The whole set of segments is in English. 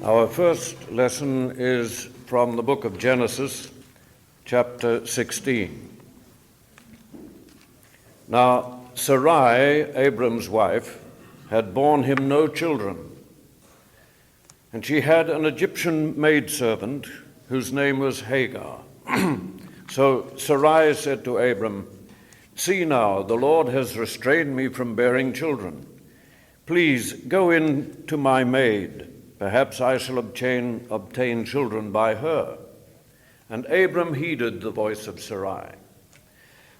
Our first lesson is from the book of Genesis, chapter 16. Now, Sarai, Abram's wife, had borne him no children, and she had an Egyptian maidservant whose name was Hagar. So Sarai said to Abram, "See now, the Lord has restrained me from bearing children. Please go in to my maid. Perhaps I shall obtain children by her." And Abram heeded the voice of Sarai.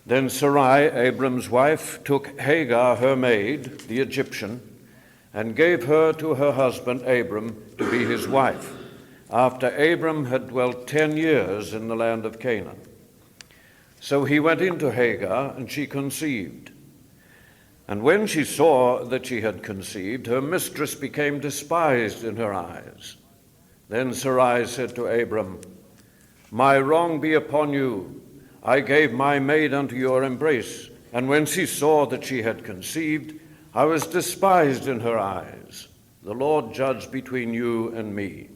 Then Sarai, Abram's wife, took Hagar, her maid, the Egyptian, and gave her to her husband Abram to be his wife, after Abram had dwelt 10 years in the land of Canaan. So he went in to Hagar, and she conceived. And when she saw that she had conceived, her mistress became despised in her eyes. Then Sarai said to Abram, "My wrong be upon you. I gave my maid unto your embrace, and when she saw that she had conceived, I was despised in her eyes. The Lord judge between you and me."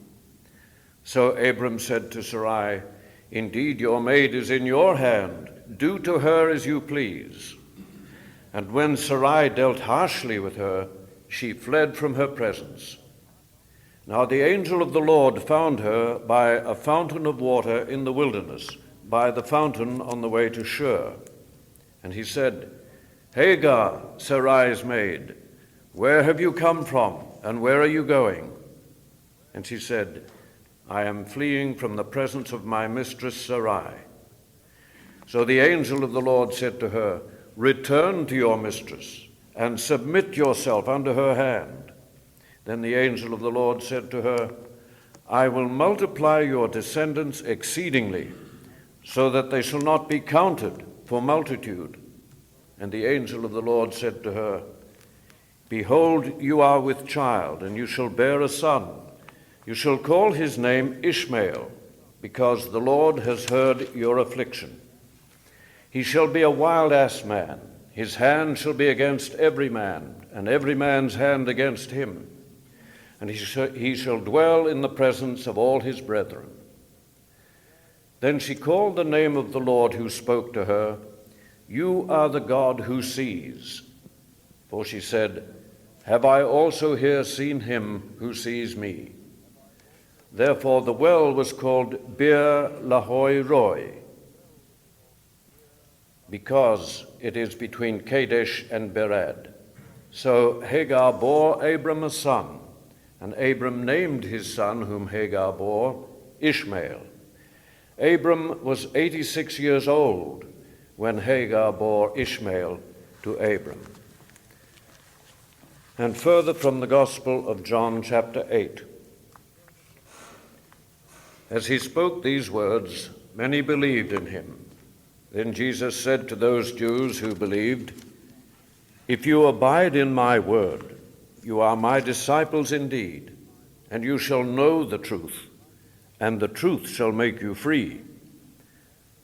So Abram said to Sarai, "Indeed, your maid is in your hand. Do to her as you please." And when Sarai dealt harshly with her, she fled from her presence. Now the angel of the Lord found her by a fountain of water in the wilderness, by the fountain on the way to Shur. And he said, "Hagar, Sarai's maid, where have you come from, and where are you going?" And she said, "I am fleeing from the presence of my mistress Sarai." So the angel of the Lord said to her, "Return to your mistress, and submit yourself under her hand." Then the angel of the Lord said to her, "I will multiply your descendants exceedingly, so that they shall not be counted for multitude." And the angel of the Lord said to her, "Behold, you are with child, and you shall bear a son. You shall call his name Ishmael, because the Lord has heard your affliction. He shall be a wild ass man. His hand shall be against every man, and every man's hand against him. And he shall dwell in the presence of all his brethren." Then she called the name of the Lord who spoke to her, "You are the God who sees." For she said, "Have I also here seen him who sees me?" Therefore the well was called Bir Lahoi Roi, because it is between Kadesh and Bered. So Hagar bore Abram a son, and Abram named his son whom Hagar bore Ishmael. Abram was 86 years old when Hagar bore Ishmael to Abram. And further from the Gospel of John, chapter 8. As he spoke these words, many believed in him. Then Jesus said to those Jews who believed, "If you abide in my word, you are my disciples indeed, and you shall know the truth, and the truth shall make you free."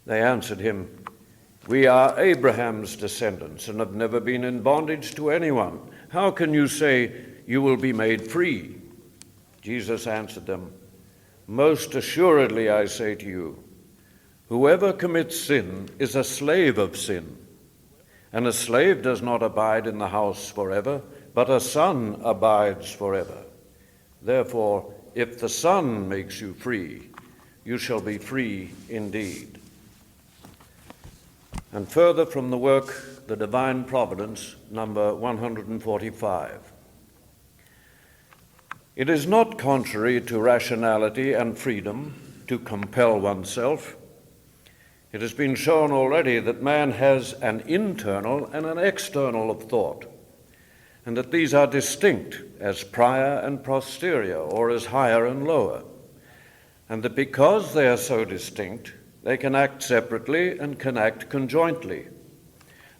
They answered him, "We are Abraham's descendants and have never been in bondage to anyone. How can you say you will be made free?" Jesus answered them, "Most assuredly I say to you, whoever commits sin is a slave of sin. And a slave does not abide in the house forever, but a son abides forever. Therefore, if the Son makes you free, you shall be free indeed." And further from the work, The Divine Providence, number 145. It is not contrary to rationality and freedom to compel oneself. It has been shown already that man has an internal and an external of thought, and that these are distinct as prior and posterior, or as higher and lower, and that because they are so distinct, they can act separately and can act conjointly.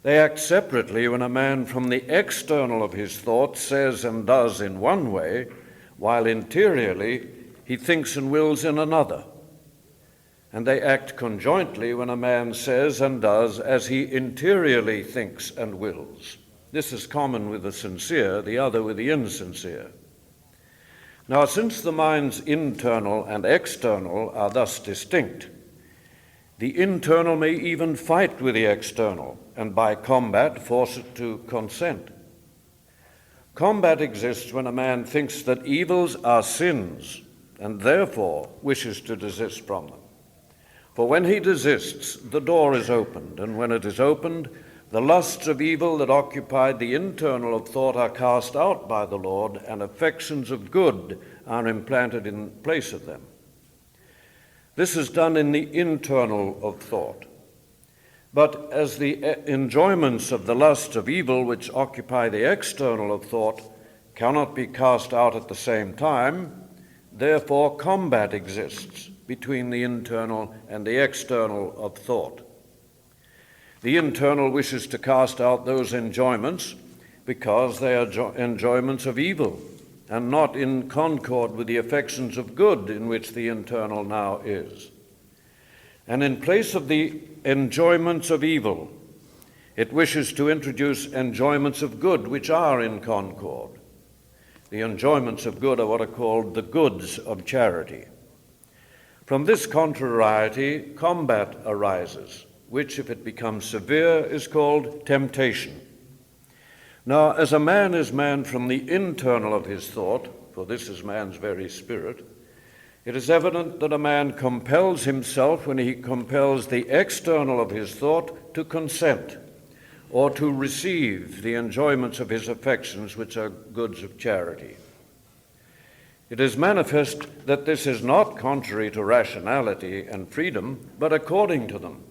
They act separately when a man from the external of his thought says and does in one way, while interiorly he thinks and wills in another. And they act conjointly when a man says and does as he interiorly thinks and wills. This is common with the sincere, the other with the insincere. Now, since the mind's internal and external are thus distinct, the internal may even fight with the external, and by combat force it to consent. Combat exists when a man thinks that evils are sins, and therefore wishes to desist from them. For when he desists, the door is opened, and when it is opened, the lusts of evil that occupied the internal of thought are cast out by the Lord, and affections of good are implanted in place of them. This is done in the internal of thought. But as the enjoyments of the lusts of evil which occupy the external of thought cannot be cast out at the same time, therefore combat exists between the internal and the external of thought. The internal wishes to cast out those enjoyments because they are enjoyments of evil and not in concord with the affections of good in which the internal now is. And in place of the enjoyments of evil, it wishes to introduce enjoyments of good which are in concord. The enjoyments of good are what are called the goods of charity. From this contrariety, combat arises, which, if it becomes severe, is called temptation. Now, as a man is man from the internal of his thought, for this is man's very spirit, it is evident that a man compels himself when he compels the external of his thought to consent or to receive the enjoyments of his affections, which are goods of charity. It is manifest that this is not contrary to rationality and freedom, but according to them.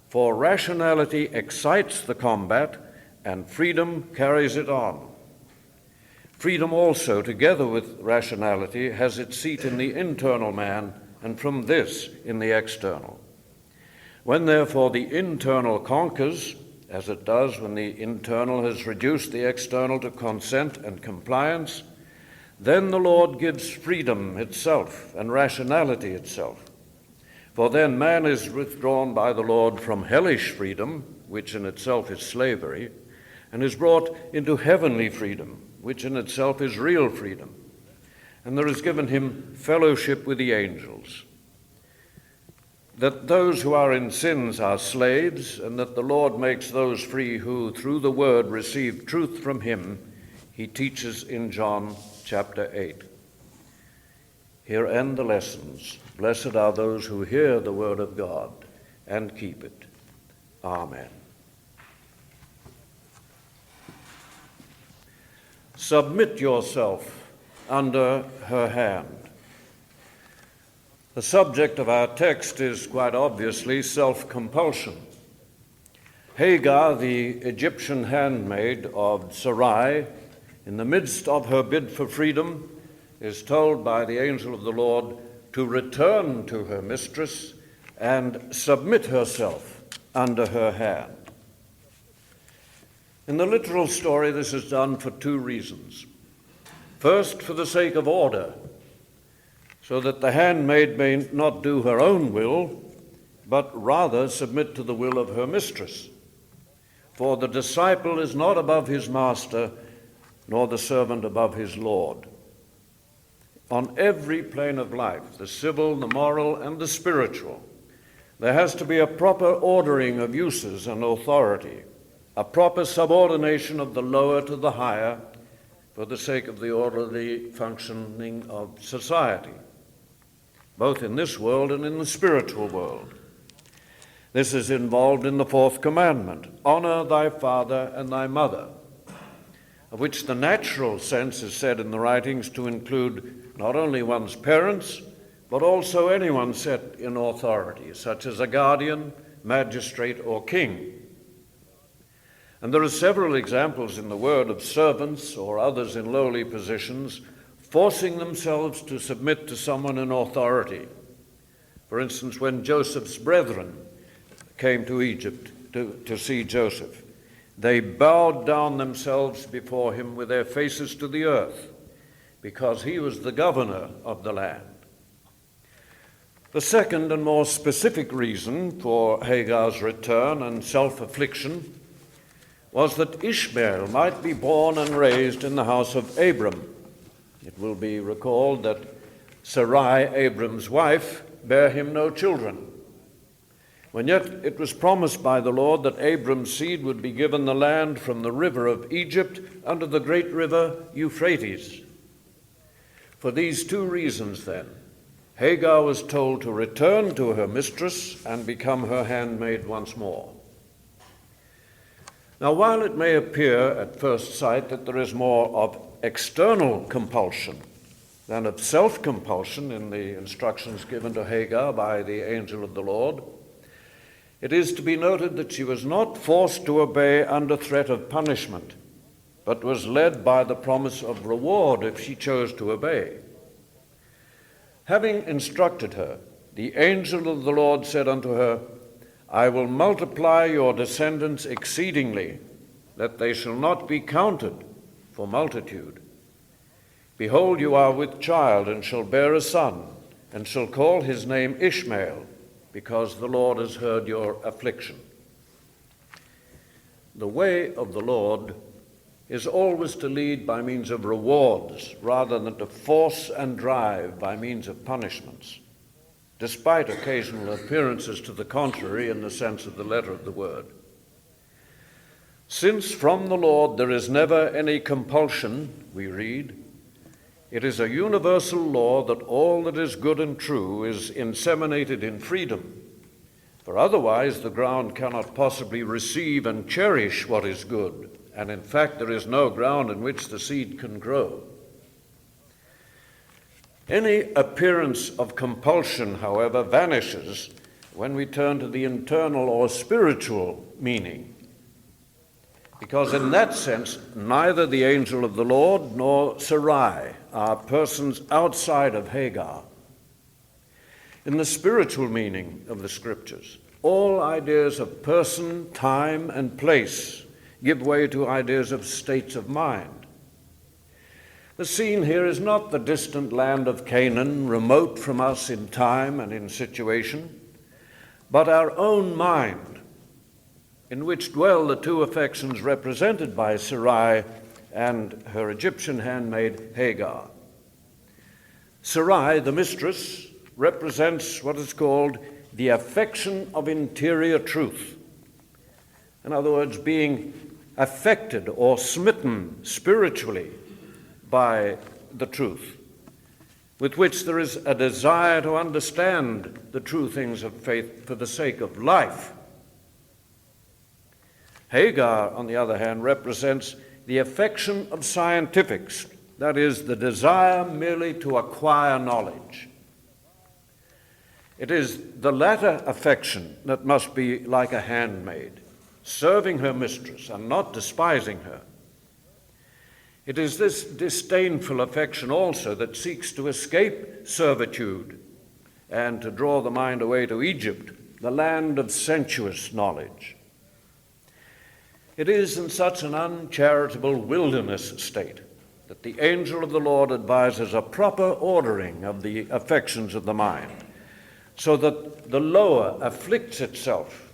For rationality excites the combat, and freedom carries it on. Freedom also, together with rationality, has its seat in the internal man, and from this in the external. When therefore the internal conquers, as it does when the internal has reduced the external to consent and compliance, then the Lord gives freedom itself and rationality itself. For then man is withdrawn by the Lord from hellish freedom, which in itself is slavery, and is brought into heavenly freedom, which in itself is real freedom. And there is given him fellowship with the angels. That those who are in sins are slaves, and that the Lord makes those free who, through the word, receive truth from him, he teaches in John chapter 8. Here end the lessons. Blessed are those who hear the word of God and keep it. Amen. Submit yourself under her hand. The subject of our text is quite obviously self-compulsion. Hagar, the Egyptian handmaid of Sarai, in the midst of her bid for freedom, is told by the angel of the Lord to return to her mistress and submit herself under her hand. In the literal story, this is done for two reasons. First, for the sake of order, so that the handmaid may not do her own will, but rather submit to the will of her mistress. For the disciple is not above his master, nor the servant above his Lord. On every plane of life, the civil, the moral, and the spiritual, there has to be a proper ordering of uses and authority, a proper subordination of the lower to the higher for the sake of the orderly functioning of society, both in this world and in the spiritual world. This is involved in the fourth commandment, honor thy father and thy mother, of which the natural sense is said in the writings to include not only one's parents, but also anyone set in authority, such as a guardian, magistrate, or king. And there are several examples in the word of servants or others in lowly positions forcing themselves to submit to someone in authority. For instance, when Joseph's brethren came to Egypt to see Joseph, they bowed down themselves before him with their faces to the earth, because he was the governor of the land. The second and more specific reason for Hagar's return and self-affliction was that Ishmael might be born and raised in the house of Abram, It will be recalled that Sarai, Abram's wife, bare him no children, when yet it was promised by the Lord that Abram's seed would be given the land from the river of Egypt unto the great river Euphrates. For these two reasons, then, Hagar was told to return to her mistress and become her handmaid once more. Now, while it may appear at first sight that there is more of external compulsion than of self-compulsion in the instructions given to Hagar by the angel of the Lord, it is to be noted that she was not forced to obey under threat of punishment, but was led by the promise of reward if she chose to obey. Having instructed her, the angel of the Lord said unto her, I will multiply your descendants exceedingly, that they shall not be counted for multitude. Behold, you are with child, and shall bear a son, and shall call his name Ishmael, because the Lord has heard your affliction. The way of the Lord is always to lead by means of rewards, rather than to force and drive by means of punishments, despite occasional appearances to the contrary in the sense of the letter of the word. Since from the Lord there is never any compulsion, we read, it is a universal law that all that is good and true is inseminated in freedom, for otherwise the ground cannot possibly receive and cherish what is good, and in fact there is no ground in which the seed can grow. Any appearance of compulsion, however, vanishes when we turn to the internal or spiritual meaning, because in that sense neither the angel of the Lord nor Sarai are persons outside of Hagar. In the spiritual meaning of the Scriptures, all ideas of person, time, and place give way to ideas of states of mind. The scene here is not the distant land of Canaan, remote from us in time and in situation, but our own mind, in which dwell the two affections represented by Sarai and her Egyptian handmaid Hagar. Sarai, the mistress, represents what is called the affection of interior truth. In other words, being affected or smitten spiritually by the truth, with which there is a desire to understand the true things of faith for the sake of life. Hagar, on the other hand, represents the affection of scientifics, that is, the desire merely to acquire knowledge. It is the latter affection that must be like a handmaid, serving her mistress and not despising her. It is this disdainful affection also that seeks to escape servitude and to draw the mind away to Egypt, the land of sensuous knowledge. It is in such an uncharitable wilderness state that the angel of the Lord advises a proper ordering of the affections of the mind, so that the lower afflicts itself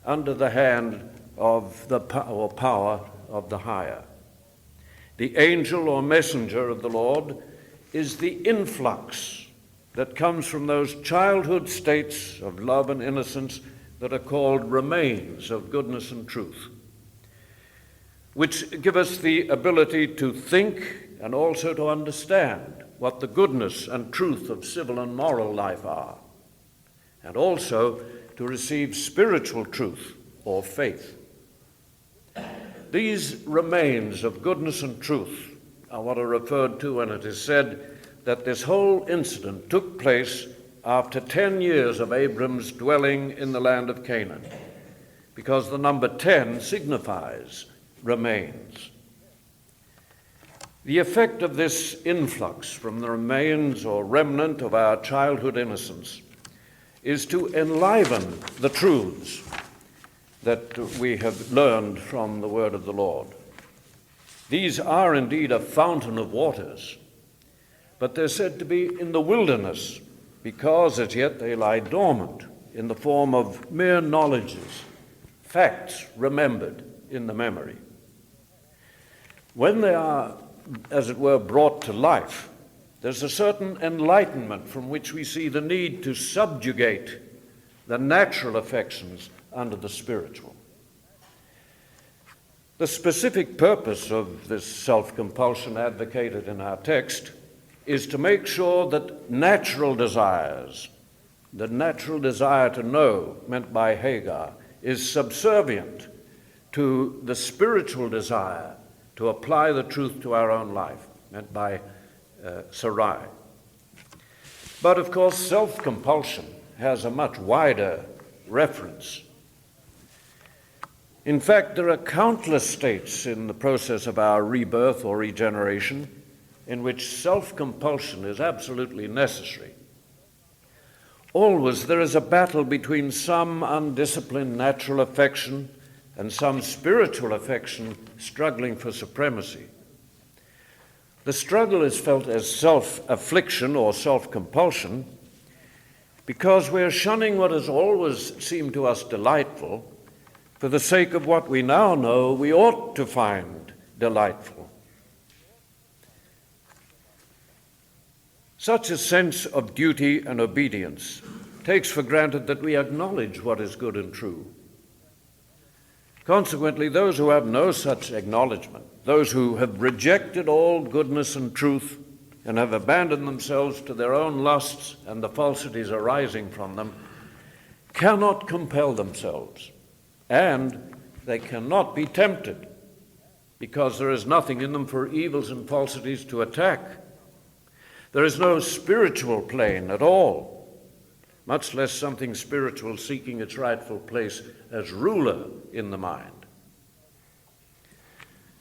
under the hand of the power of the higher. The angel or messenger of the Lord is the influx that comes from those childhood states of love and innocence that are called remains of goodness and truth, which give us the ability to think and also to understand what the goodness and truth of civil and moral life are, and also to receive spiritual truth or faith. These remains of goodness and truth are what are referred to when it is said that this whole incident took place after 10 years of Abram's dwelling in the land of Canaan, because the number 10 signifies remains. The effect of this influx from the remains or remnant of our childhood innocence is to enliven the truths that we have learned from the word of the Lord. These are indeed a fountain of waters, but they're said to be in the wilderness because as yet they lie dormant in the form of mere knowledges, facts remembered in the memory. When they are as it were, brought to life, there's a certain enlightenment from which we see the need to subjugate the natural affections under the spiritual. The specific purpose of this self-compulsion advocated in our text is to make sure that natural desires, the natural desire to know, meant by Hagar, is subservient to the spiritual desire to apply the truth to our own life, meant by Sarai. But of course, self-compulsion has a much wider reference. In fact, there are countless states in the process of our rebirth or regeneration in which self-compulsion is absolutely necessary. Always there is a battle between some undisciplined natural affection and some spiritual affection struggling for supremacy. The struggle is felt as self-affliction or self-compulsion because we're shunning what has always seemed to us delightful for the sake of what we now know we ought to find delightful. Such a sense of duty and obedience takes for granted that we acknowledge what is good and true. Consequently, those who have no such acknowledgement, those who have rejected all goodness and truth and have abandoned themselves to their own lusts and the falsities arising from them, cannot compel themselves, and they cannot be tempted because there is nothing in them for evils and falsities to attack. There is no spiritual plane at all, much less something spiritual seeking its rightful place as ruler in the mind.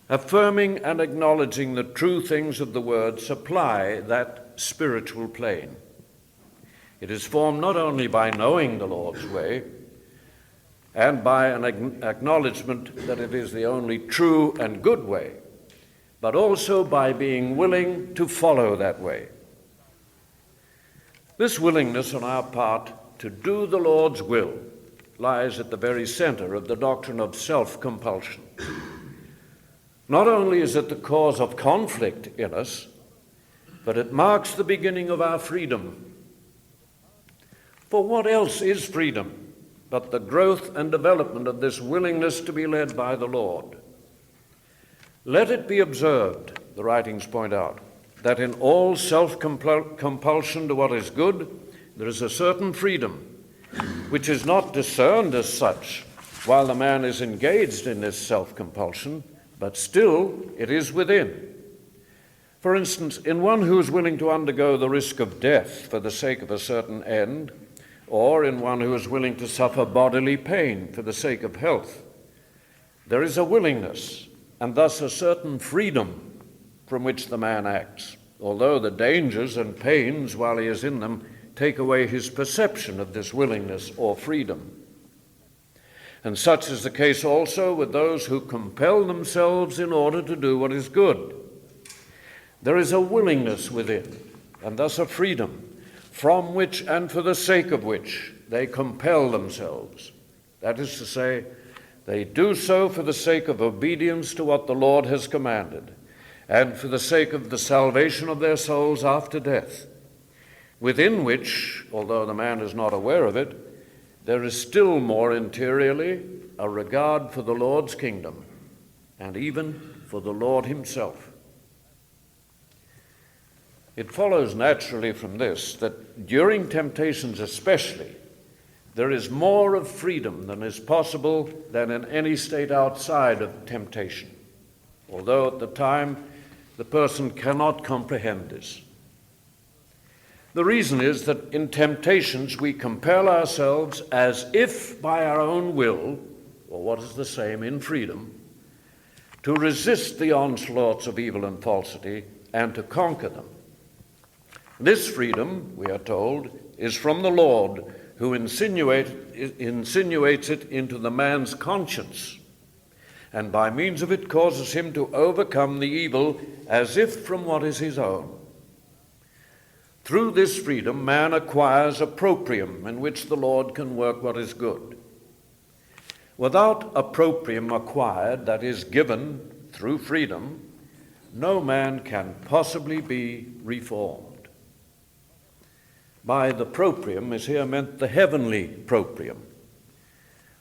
Affirming and acknowledging the true things of the Word supply that spiritual plane. It is formed not only by knowing the Lord's way and by an acknowledgement that it is the only true and good way, but also by being willing to follow that way. This willingness on our part to do the Lord's will lies at the very center of the doctrine of self-compulsion. Not only is it the cause of conflict in us, but it marks the beginning of our freedom. For what else is freedom but the growth and development of this willingness to be led by the Lord? Let it be observed, the writings point out, that in all self-compulsion to what is good, there is a certain freedom, which is not discerned as such while the man is engaged in this self-compulsion, but still it is within. For instance, in one who is willing to undergo the risk of death for the sake of a certain end, or in one who is willing to suffer bodily pain for the sake of health, there is a willingness and thus a certain freedom from which the man acts, although the dangers and pains while he is in them take away his perception of this willingness or freedom. And such is the case also with those who compel themselves in order to do what is good. There is a willingness within, and thus a freedom, from which and for the sake of which they compel themselves. That is to say, they do so for the sake of obedience to what the Lord has commanded, and for the sake of the salvation of their souls after death, within which, although the man is not aware of it, there is still more interiorly a regard for the Lord's kingdom, and even for the Lord himself. It follows naturally from this that during temptations especially, there is more of freedom than is possible than in any state outside of temptation, although at the time the person cannot comprehend this. The reason is that in temptations we compel ourselves as if by our own will, or what is the same, in freedom, to resist the onslaughts of evil and falsity and to conquer them. This freedom, we are told, is from the Lord, who insinuates it into the man's conscience, and by means of it causes him to overcome the evil as if from what is his own. Through this freedom, man acquires a proprium in which the Lord can work what is good. Without a proprium acquired, that is given through freedom, no man can possibly be reformed. By the proprium is here meant the heavenly proprium,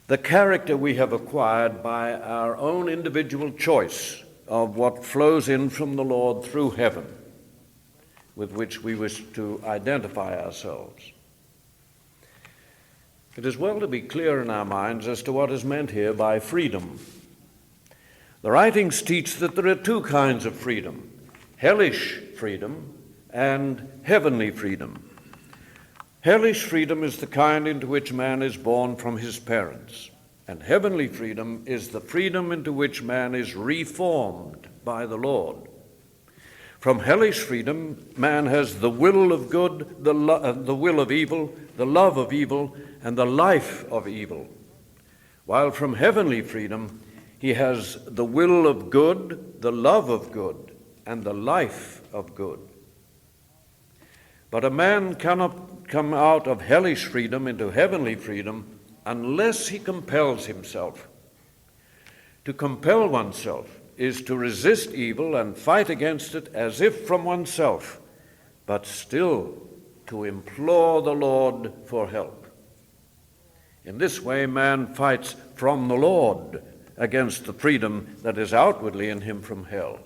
the character we have acquired by our own individual choice of what flows in from the Lord through heaven, with which we wish to identify ourselves. It is well to be clear in our minds as to what is meant here by freedom. The writings teach that there are two kinds of freedom: hellish freedom and heavenly freedom. Hellish freedom is the kind into which man is born from his parents, and heavenly freedom is the freedom into which man is reformed by the Lord. From hellish freedom, man has the will of good, the will of evil, the love of evil, and the life of evil. While from heavenly freedom, he has the will of good, the love of good, and the life of good. But a man cannot come out of hellish freedom into heavenly freedom unless he compels himself. To compel oneself is to resist evil and fight against it as if from oneself, but still to implore the Lord for help. In this way, man fights from the Lord against the freedom that is outwardly in him from hell.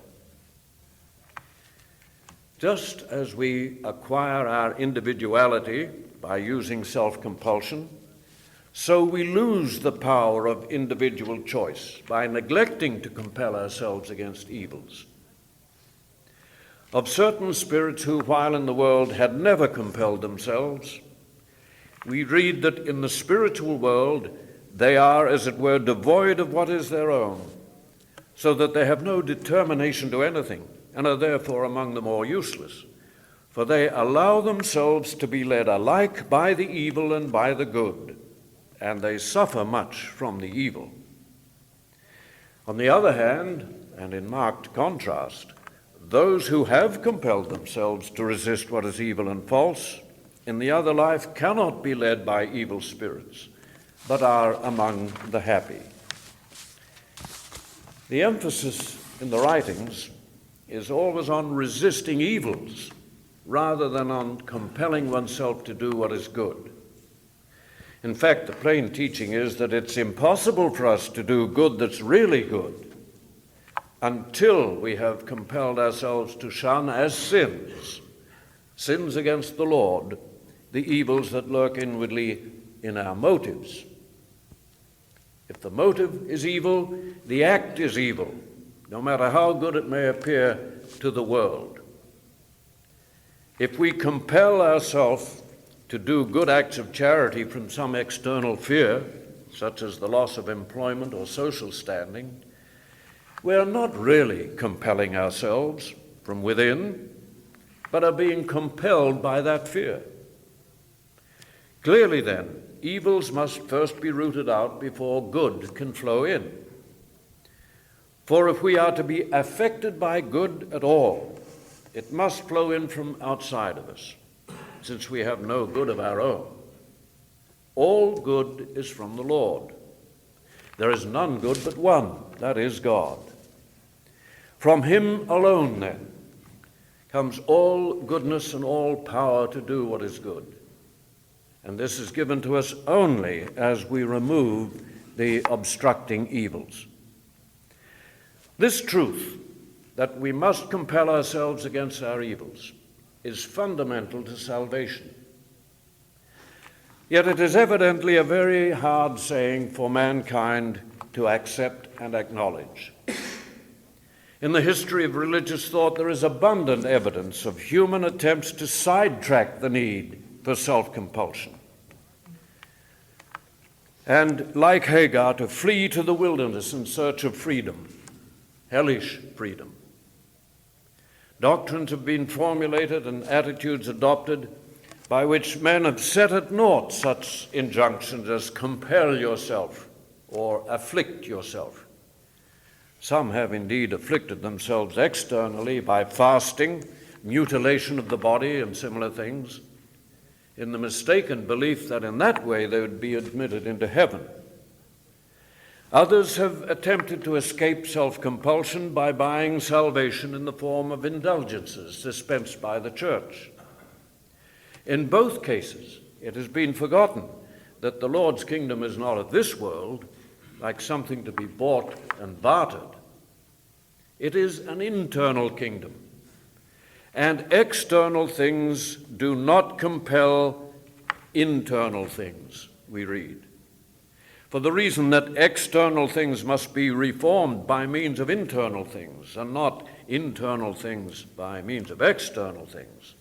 Just as we acquire our individuality by using self-compulsion, so we lose the power of individual choice by neglecting to compel ourselves against evils. Of certain spirits who, while in the world, had never compelled themselves, we read that in the spiritual world they are, as it were, devoid of what is their own, so that they have no determination to anything, and are therefore among the more useless, for they allow themselves to be led alike by the evil and by the good, and they suffer much from the evil. On the other hand, and in marked contrast, those who have compelled themselves to resist what is evil and false in the other life cannot be led by evil spirits, but are among the happy. The emphasis in the writings is always on resisting evils rather than on compelling oneself to do what is good. In fact, the plain teaching is that it's impossible for us to do good that's really good until we have compelled ourselves to shun as sins against the Lord, the evils that lurk inwardly in our motives. If the motive is evil, the act is evil, no matter how good it may appear to the world. If we compel ourselves to do good acts of charity from some external fear, such as the loss of employment or social standing, we are not really compelling ourselves from within, but are being compelled by that fear. Clearly then, evils must first be rooted out before good can flow in. For if we are to be affected by good at all, it must flow in from outside of us, since we have no good of our own. All good is from the Lord. There is none good but one, that is God. From him alone, then, comes all goodness and all power to do what is good. And this is given to us only as we remove the obstructing evils. This truth, that we must compel ourselves against our evils, is fundamental to salvation. Yet it is evidently a very hard saying for mankind to accept and acknowledge. In the history of religious thought, there is abundant evidence of human attempts to sidetrack the need for self-compulsion, and, like Hagar, to flee to the wilderness in search of freedom, hellish freedom. Doctrines have been formulated and attitudes adopted by which men have set at naught such injunctions as compel yourself or afflict yourself. Some have indeed afflicted themselves externally by fasting, mutilation of the body, and similar things, in the mistaken belief that in that way they would be admitted into heaven. Others have attempted to escape self-compulsion by buying salvation in the form of indulgences dispensed by the church. In both cases, it has been forgotten that the Lord's kingdom is not of this world, like something to be bought and bartered. It is an internal kingdom, and external things do not compel internal things, we read. For the reason that external things must be reformed by means of internal things, and not internal things by means of external things.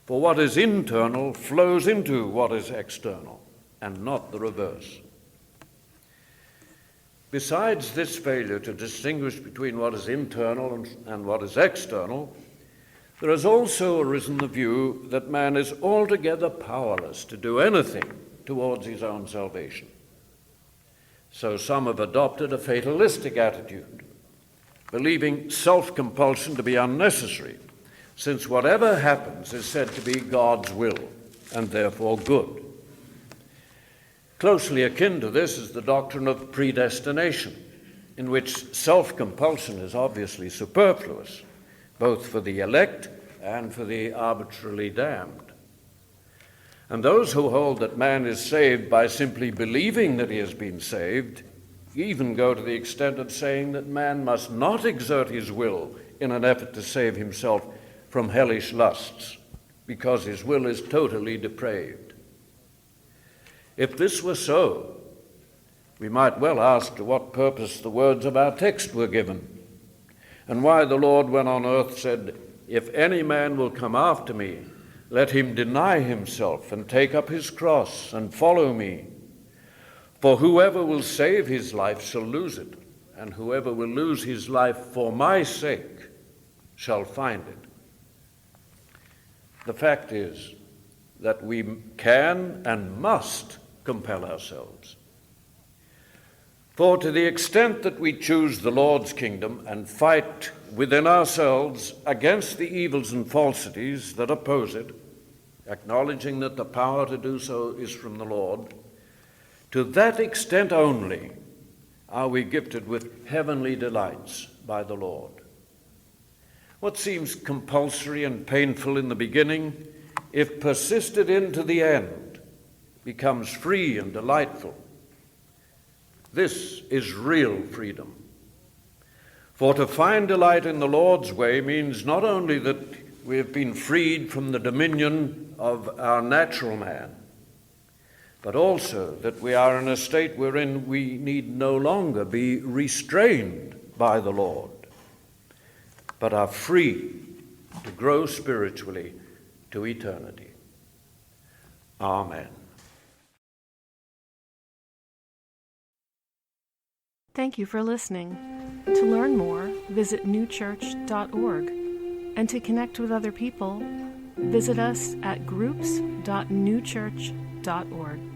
For what is internal flows into what is external, and not the reverse. Besides this failure to distinguish between what is internal and what is external, there has also arisen the view that man is altogether powerless to do anything towards his own salvation. So some have adopted a fatalistic attitude, believing self-compulsion to be unnecessary, since whatever happens is said to be God's will, and therefore good. Closely akin to this is the doctrine of predestination, in which self-compulsion is obviously superfluous, both for the elect and for the arbitrarily damned. And those who hold that man is saved by simply believing that he has been saved even go to the extent of saying that man must not exert his will in an effort to save himself from hellish lusts, because his will is totally depraved. If this were so, we might well ask to what purpose the words of our text were given, and why the Lord, when on earth, said, "If any man will come after me, let him deny himself and take up his cross and follow me. For whoever will save his life shall lose it, and whoever will lose his life for my sake shall find it." The fact is that we can and must compel ourselves. For to the extent that we choose the Lord's kingdom and fight within ourselves against the evils and falsities that oppose it, acknowledging that the power to do so is from the Lord, to that extent only are we gifted with heavenly delights by the Lord. What seems compulsory and painful in the beginning, if persisted in to the end, becomes free and delightful. This is real freedom. For to find delight in the Lord's way means not only that we have been freed from the dominion of our natural man, but also that we are in a state wherein we need no longer be restrained by the Lord, but are free to grow spiritually to eternity. Amen. Thank you for listening. To learn more, visit newchurch.org. And to connect with other people, visit us at groups.newchurch.org.